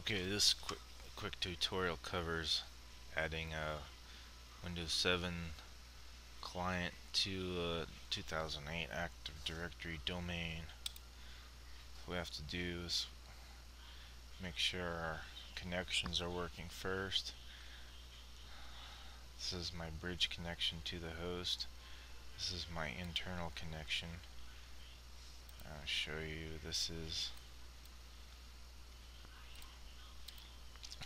Okay, this quick tutorial covers adding a Windows 7 client to a 2008 Active Directory domain. What we have to do is make sure our connections are working first. This is my bridge connection to the host. This is my internal connection. I'll show you. This is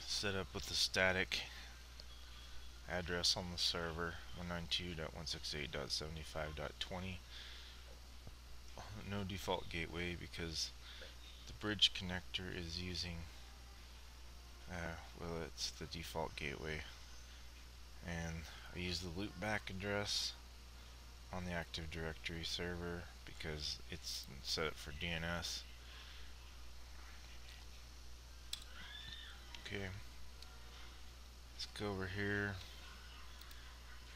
set up with the static address on the server 192.168.75.20. No default gateway because the bridge connector is using well, it's the default gateway, and I use the loopback address on the Active Directory server because it's set up for DNS. Okay, let's go over here,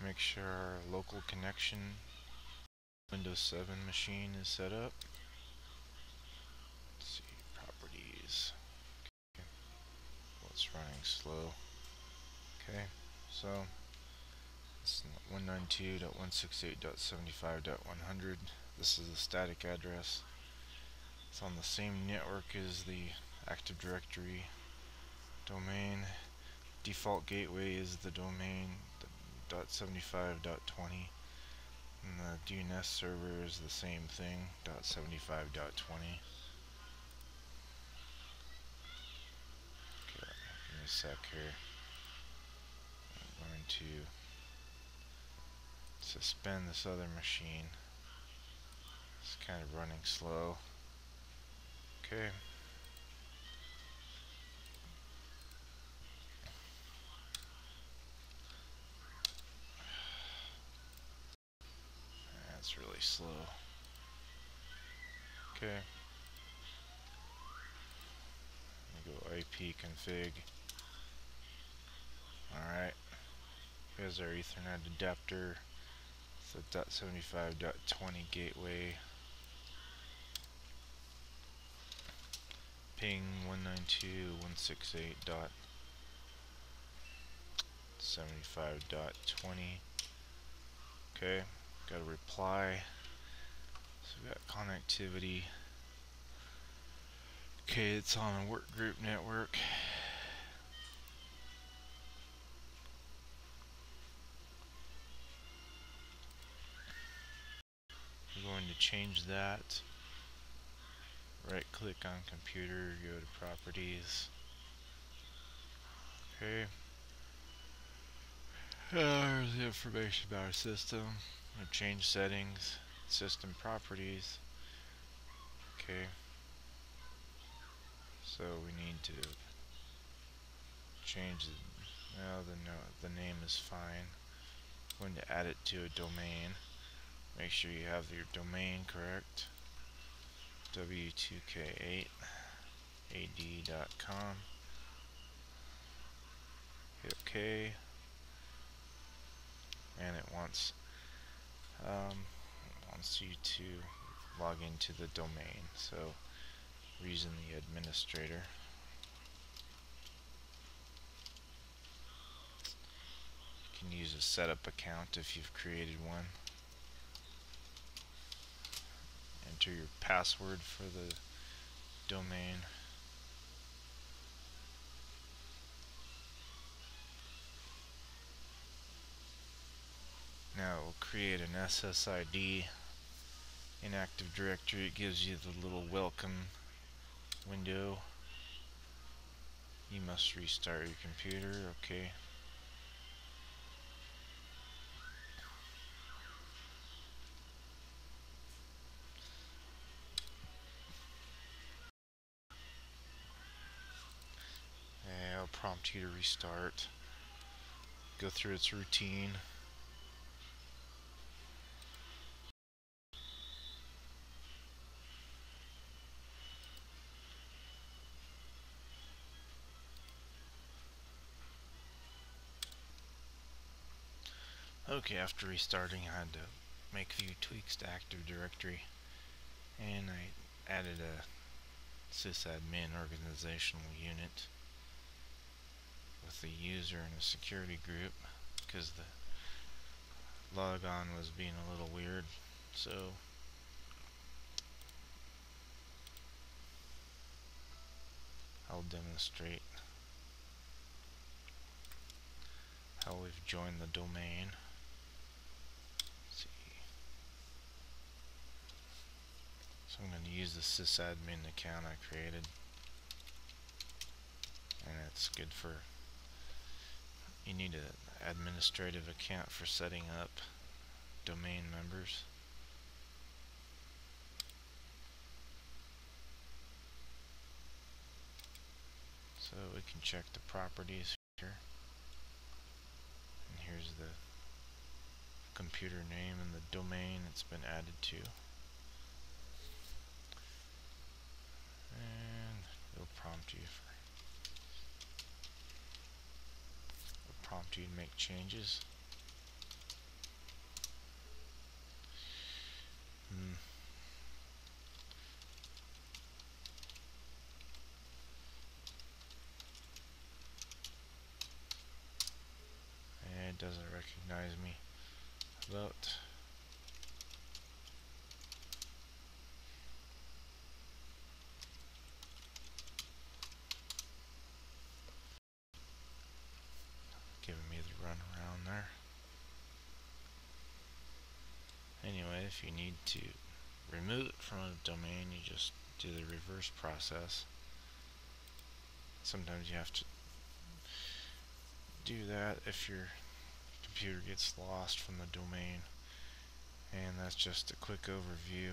make sure our local connection Windows 7 machine is set up. Let's see, properties. Okay. Well, it's running slow. Okay, so it's 192.168.75.100. This is the static address. It's on the same network as the Active Directory domain. Default gateway is the domain .75.20, and the DNS server is the same thing, .75.20. Okay, give me a sec here. I'm going to suspend this other machine. It's kind of running slow. Okay. That's really slow. Okay. Go IP config. Alright. Here's our Ethernet adapter. It's a .75.20 gateway. Ping 192.168.75.20. Okay, got a reply. So we got connectivity. Okay, it's on a workgroup network. We're going to change that. Right click on computer, go to properties. Okay. There's the information about our system. We'll change settings, system properties. Okay. So we need to change the name is fine. I'm going to add it to a domain. Make sure you have your domain correct. w2k8ad.com. Hit OK, and it wants you to log into the domain. So we're using the administrator. You can use a setup account if you've created one. Enter your password for the domain. Now it will create an SSID in Active Directory. It gives you the little welcome window. You must restart your computer. Okay. And it'll prompt you to restart. Go through its routine. Okay, after restarting, I had to make a few tweaks to Active Directory, and I added a sysadmin organizational unit. with the user in a security group because the logon was being a little weird. So I'll demonstrate how we've joined the domain. Let's see. So I'm going to use the sysadmin account I created, and it's good for, you need an administrative account for setting up domain members. So we can check the properties here, and here's the computer name and the domain it's been added to, and it'll prompt you to make changes. And it doesn't recognize me. About giving me the run around there. Anyway, if you need to remove it from a domain, you just do the reverse process. Sometimes you have to do that if your computer gets lost from the domain. And that's just a quick overview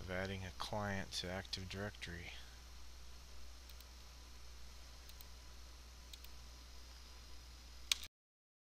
of adding a client to Active Directory.